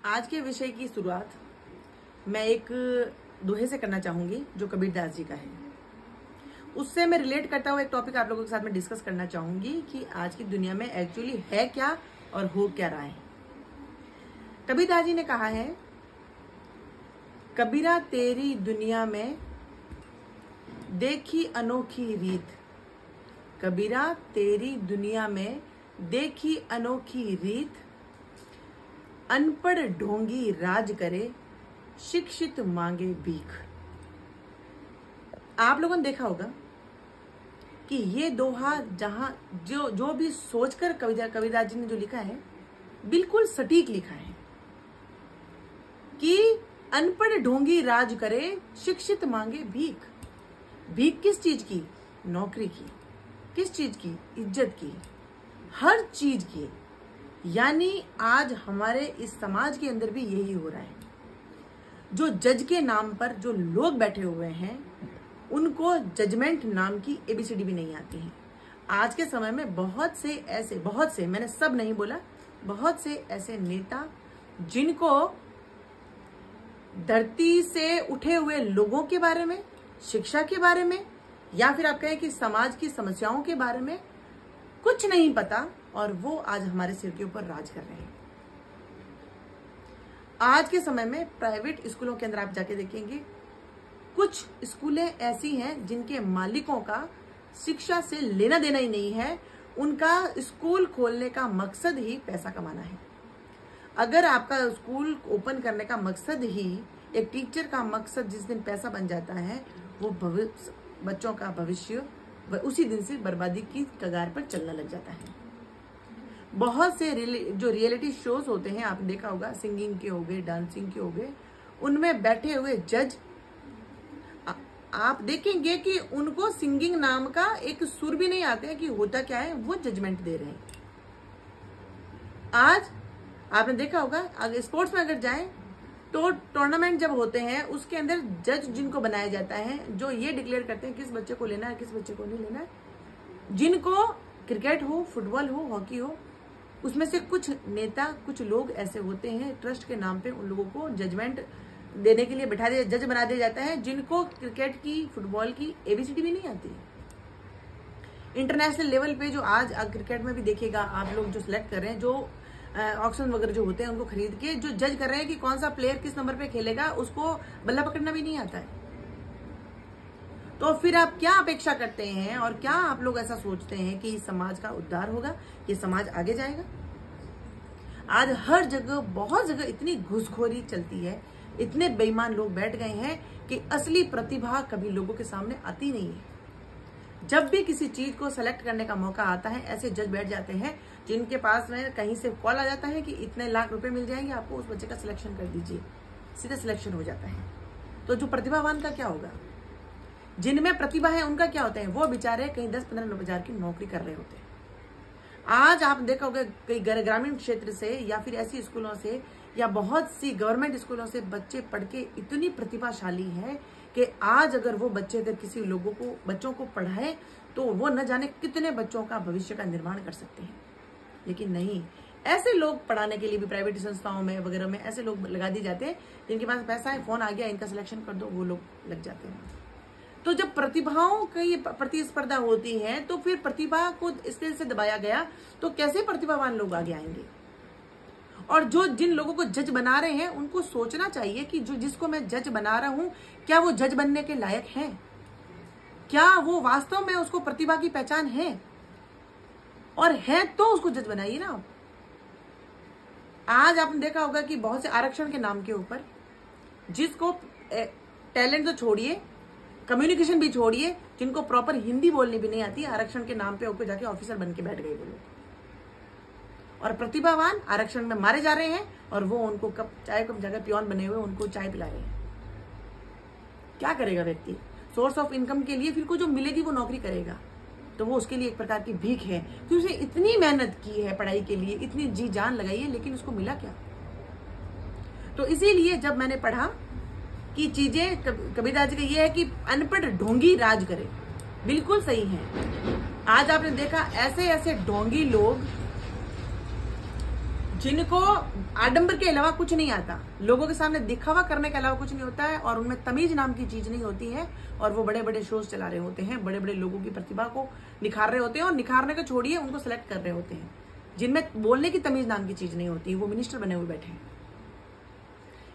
आज के विषय की शुरुआत मैं एक दोहे से करना चाहूंगी जो कबीरदास जी का है। उससे मैं रिलेट करता हुआ एक टॉपिक आप लोगों के साथ में डिस्कस करना चाहूंगी कि आज की दुनिया में एक्चुअली है क्या और हो क्या रहा है। कबीरदास जी ने कहा है, कबीरा तेरी दुनिया में देखी अनोखी रीत, कबीरा तेरी दुनिया में देखी अनोखी रीत, अनपढ़ ढोंगी राज करे, शिक्षित मांगे भीख। आप लोगों ने देखा होगा कि ये दोहा जहां जो भी सोचकर कबीरदास जी ने जो लिखा है बिल्कुल सटीक लिखा है कि अनपढ़ ढोंगी राज करे, शिक्षित मांगे भीख। भीख किस चीज की? नौकरी की। किस चीज की? इज्जत की, हर चीज की। यानी आज हमारे इस समाज के अंदर भी यही हो रहा है। जो जज के नाम पर जो लोग बैठे हुए हैं उनको जजमेंट नाम की एबीसीडी भी नहीं आती है। आज के समय में बहुत से मैंने सब नहीं बोला, बहुत से ऐसे नेता जिनको धरती से उठे हुए लोगों के बारे में, शिक्षा के बारे में, या फिर आप कहें कि समाज की समस्याओं के बारे में कुछ नहीं पता, और वो आज हमारे सिर के ऊपर राज कर रहे हैं। आज के समय में प्राइवेट स्कूलों के अंदर आप जाके देखेंगे, कुछ स्कूलें ऐसी हैं जिनके मालिकों का शिक्षा से लेना देना ही नहीं है। उनका स्कूल खोलने का मकसद ही पैसा कमाना है। अगर आपका स्कूल ओपन करने का मकसद ही, एक टीचर का मकसद जिस दिन पैसा बन जाता है, वो बच्चों का भविष्य उसी दिन से बर्बादी की कगार पर चलने लग जाता है। बहुत से जो रियलिटी शोज होते हैं, आपने देखा होगा, सिंगिंग के हो गए, डांसिंग के हो गए, उनमें बैठे हुए जज आप देखेंगे कि उनको सिंगिंग नाम का एक सुर भी नहीं आते हैं कि होता क्या है, वो जजमेंट दे रहे हैं। आज आपने देखा होगा, अगर स्पोर्ट्स में अगर जाएं तो टूर्नामेंट जब होते हैं उसके अंदर जज जिनको बनाया जाता है, जो ये डिक्लेयर करते हैं किस बच्चे को लेना है, किस बच्चे को नहीं लेना है। जिनको क्रिकेट हो, फुटबॉल हो, हॉकी हो, उसमें से कुछ नेता, कुछ लोग ऐसे होते हैं, ट्रस्ट के नाम पे उन लोगों को जजमेंट देने के लिए बैठा दिया, जज बना दिया जाता है, जिनको क्रिकेट की, फुटबॉल की एबीसीडी भी नहीं आती है। इंटरनेशनल लेवल पे जो आज क्रिकेट में भी देखिएगा, आप लोग जो सिलेक्ट कर रहे हैं, जो ऑक्शन वगैरह जो होते हैं उनको खरीद के जो जज कर रहे हैं कि कौन सा प्लेयर किस नंबर पे खेलेगा, उसको बल्ला पकड़ना भी नहीं आता है। तो फिर आप क्या अपेक्षा करते हैं और क्या आप लोग ऐसा सोचते हैं कि समाज का उद्धार होगा, ये समाज आगे जाएगा? आज हर जगह, बहुत जगह इतनी घुसखोरी चलती है, इतने बेईमान लोग बैठ गए हैं कि असली प्रतिभा कभी लोगों के सामने आती नहीं है। जब भी किसी चीज को सेलेक्ट करने का मौका आता है, ऐसे जज बैठ जाते हैं जिनके पास में कहीं से कॉल आ जाता है कि इतने लाख रुपए मिल जाएंगे आपको, उस बच्चे का सिलेक्शन कर दीजिए, सीधा सिलेक्शन हो जाता है। तो जो प्रतिभावान का क्या होगा? जिनमें प्रतिभा है उनका क्या होता है? वो बेचारे कहीं 10-15 हजार की नौकरी कर रहे होते हैं। आज आप देखा होगा कई ग्रामीण क्षेत्र से या फिर ऐसी स्कूलों से या बहुत सी गवर्नमेंट स्कूलों से बच्चे पढ़ के इतनी प्रतिभाशाली है कि आज अगर वो बच्चे अगर किसी बच्चों को पढ़ाए तो वो न जाने कितने बच्चों का भविष्य का निर्माण कर सकते हैं। लेकिन नहीं, ऐसे लोग पढ़ाने के लिए भी प्राइवेट संस्थाओं में वगैरह में ऐसे लोग लगा दिए जाते हैं जिनके पास पैसा है, फोन आ गया, इनका सिलेक्शन कर दो, वो लोग लग जाते हैं। तो जब प्रतिभाओं की प्रतिस्पर्धा होती है तो फिर प्रतिभा को इस तरह से दबाया गया तो कैसे प्रतिभावान लोग आगे आएंगे? और जिन लोगों को जज बना रहे हैं उनको सोचना चाहिए कि जिसको मैं जज बना रहा हूं, क्या वो जज बनने के लायक है? क्या वो वास्तव में उसको प्रतिभा की पहचान है? और है तो उसको जज बनाइए ना। आज आपने देखा होगा कि बहुत से आरक्षण के नाम के ऊपर, जिसको टैलेंट तो छोड़िए, कम्युनिकेशन भी छोड़िए, जिनको प्रॉपर हिंदी बोलनी भी नहीं आती, आरक्षण के नाम पे ऊपर जाके ऑफिसर बन के बैठ गए वो लोग। और प्रतिभावान आरक्षण में मारे जा रहे हैं और वो उनको चाय कप जगह पियोन बने हुए उनको चाय पिला रहे हैं। क्या करेगा व्यक्ति? सोर्स ऑफ इनकम के लिए फिर को जो मिलेगी वो नौकरी करेगा, तो वो उसके लिए एक प्रकार की भीख है कि उसने इतनी मेहनत की है पढ़ाई के लिए, इतनी जी जान लगाई है, लेकिन उसको मिला क्या? तो इसीलिए जब मैंने पढ़ा कि चीजें, कबीरदास जी का ये है कि अनपढ़ ढोंगी राज करे, बिल्कुल सही है। आज आपने देखा ऐसे ऐसे ढोंगी लोग जिनको आडंबर के अलावा कुछ नहीं आता, लोगों के सामने दिखावा करने के अलावा कुछ नहीं होता है, और उनमें तमीज नाम की चीज नहीं होती है, और वो बड़े बड़े शोज चला रहे होते हैं, बड़े बड़े लोगों की प्रतिभा को निखार रहे होते हैं, और निखारने को छोड़िए उनको सेलेक्ट कर रहे होते हैं। जिनमें बोलने की तमीज नाम की चीज नहीं होती, वो मिनिस्टर बने हुए बैठे हैं।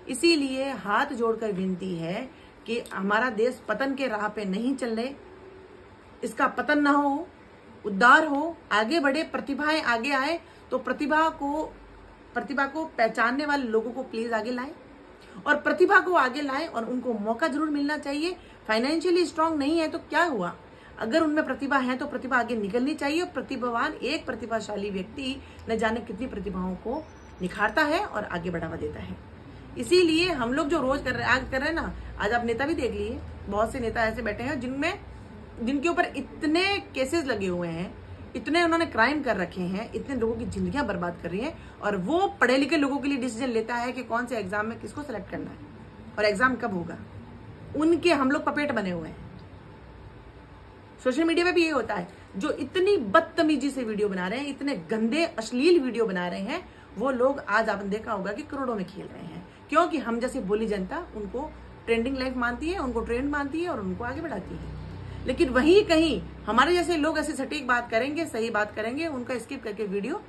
इसीलिए हाथ जोड़कर विनती है कि हमारा देश पतन के राह पे नहीं चले, इसका पतन ना हो, उद्धार हो, आगे बढ़े, प्रतिभाएं आगे आए, तो प्रतिभा को पहचानने वाले लोगों को प्लीज आगे लाएं, और प्रतिभा को आगे लाएं, और उनको मौका जरूर मिलना चाहिए। फाइनेंशियली स्ट्रांग नहीं है तो क्या हुआ, अगर उनमें प्रतिभा है तो प्रतिभा आगे निकलनी चाहिए। और प्रतिभावान एक प्रतिभाशाली व्यक्ति न जाने कितनी प्रतिभाओं को निखारता है और आगे बढ़ावा देता है। इसीलिए हम लोग जो रोज कर रहे हैं ना, आज आप नेता भी देख लिए, बहुत से नेता ऐसे बैठे हैं जिनके ऊपर इतने केसेस लगे हुए हैं, इतने उन्होंने क्राइम कर रखे हैं, इतने लोगों की जिंदगियां बर्बाद कर रही हैं, और वो पढ़े लिखे लोगों के लिए डिसीजन लेता है कि कौन से एग्जाम में किसको सेलेक्ट करना है और एग्जाम कब होगा। उनके हम लोग पपेट बने हुए हैं। सोशल मीडिया पे भी ये होता है, जो इतनी बदतमीजी से वीडियो बना रहे हैं, इतने गंदे अश्लील वीडियो बना रहे हैं, वो लोग आज आपने देखा होगा कि करोड़ों में खेल रहे हैं, क्योंकि हम जैसी बोली जनता उनको ट्रेंडिंग लाइफ मानती है, उनको ट्रेंड मानती है और उनको आगे बढ़ाती है। लेकिन वहीं कहीं हमारे जैसे लोग ऐसी सटीक बात करेंगे, सही बात करेंगे, उनका स्किप करके वीडियो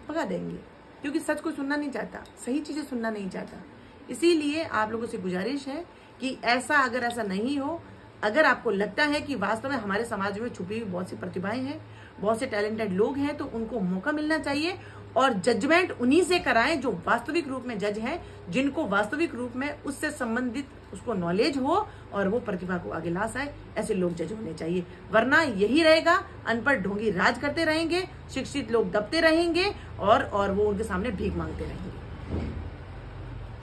भगा देंगे, क्योंकि सच को सुनना नहीं चाहता, सही चीजें सुनना नहीं चाहता। इसीलिए आप लोगों से गुजारिश है कि अगर ऐसा नहीं हो, अगर आपको लगता है कि वास्तव में हमारे समाज में छुपी हुई बहुत सी प्रतिभाएं हैं, बहुत से टैलेंटेड लोग हैं, तो उनको मौका मिलना चाहिए, और जजमेंट उन्हीं से कराएं जो वास्तविक रूप में जज हैं, जिनको वास्तविक रूप में उससे संबंधित उसको नॉलेज हो और वो प्रतिभा को आगे ला सके। ऐसे लोग जज होने चाहिए, वरना यही रहेगा, अनपढ़ ढोंगी राज करते रहेंगे, शिक्षित लोग दबते रहेंगे, और वो उनके सामने भीख मांगते रहेंगे।